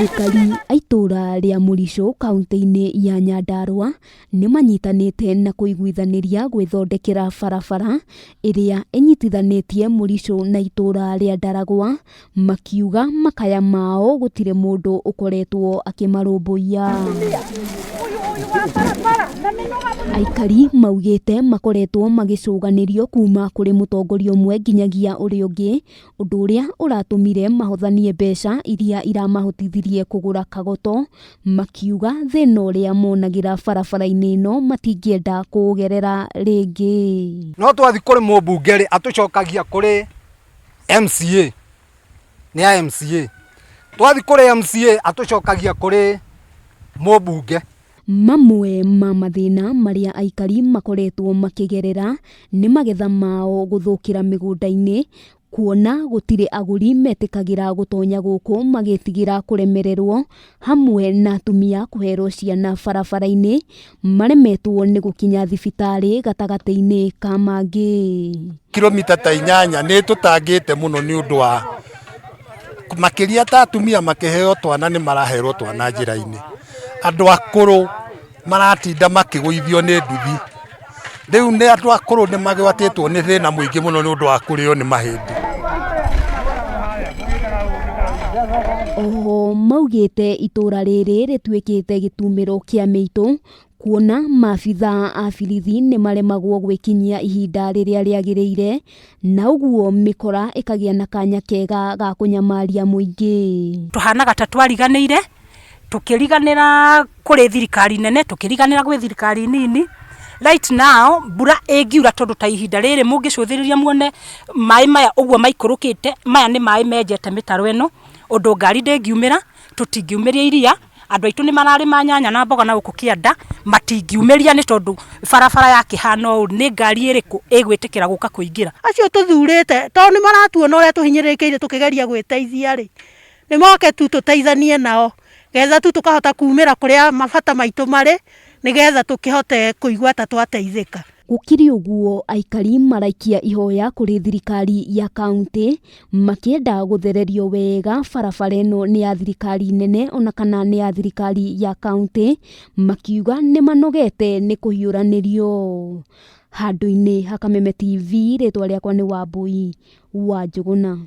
Aikari a itura ria Muricho kaunti-ini ya Nyandarua ni manyitanite na kuiguithaniria gwithondekera barabara iria inyitithanitie Muricho na itura ria Ndaragwa, makiuga makaya mao gutire mundu ukoretwo akimarumbuia. Aikari maugite makoretwo magicuganirio kuma kuri mutongoria umwe nginyagia uri ungi, undu uria uratumire mahothanie mbeca iria iramahotithirie kugura kagoto, makiuga thina uria monagira barabara-ini ino matingienda kugerera ringi. No twathi kuri mumbunge atucokagia kuri MCA ni ya MCA, twathi kuri MCA atucokagia kuri mumbunge. Mamwe ma mathina maria aikari makoretwo makigerera ni magetha mao guthukira migunda-ini, kuona gutire aguri metikagira gutonya guku magitigira kuremererwo, hamwe na atumia kuherwo ciana barabara-ini maremetwo ni gukinya thibitari gatagati-ini ka mangi. Kilomita ta 8 ni tutangite muno ni undu wa makiria ta atumia makiheo twana ni maraherwo twana njira-ini. Andu akuru maratinda makiguithio ni nduthi. Riu ni andu akuru ni magwatitwo ni thina muingi muno ni undu wa kurio ni mahindi. Oho maugite itura riri rituikite gitumiro kia miito, kuona maabitha a borithi ni maremagwo gwikinyia ihinda riria riagiriire, na uguo mikora ikagia na kanya kega ga kunyamaria muingi. Tuhanaga ta twariganiire, tukiriganira kuri thirikari nene, tukiriganira gwi thirikari nini. Right now mbura ingiura tondu ta ihinda riri mungicuthiriria muone mai maya uguo maikurukite, maya ni mai menjete mitaro eno, undu ngari ndingiumira, tutingiumiria iria. Andu aitu ni mararima nyanya na mboga na guku kianda, matingiumiria ni tondu barabara ya kihano ni ngari iriku igwitikira guka kuingira. Acio tuthurite to ni maratuona uria tuhinyirikiire tukigeria gwiteithia ri, ni moke tu tuteithanie nao getha tu tukahota kuumira kuria mabata maitu mari, ni getha tukihote kuigua ta twateithika. Gukiri uguo aikari maraikia ihoya kuri thirikari ya kaunti makienda guthererio wega barabara ino ni ya thirikari nene ona kana ni ya thirikari ya kaunti, makiuga ni manogete ni kuhiuranirio. Handu-ini ha Kameme TV, ritwa riakwa ni Wambui wa Njuguna.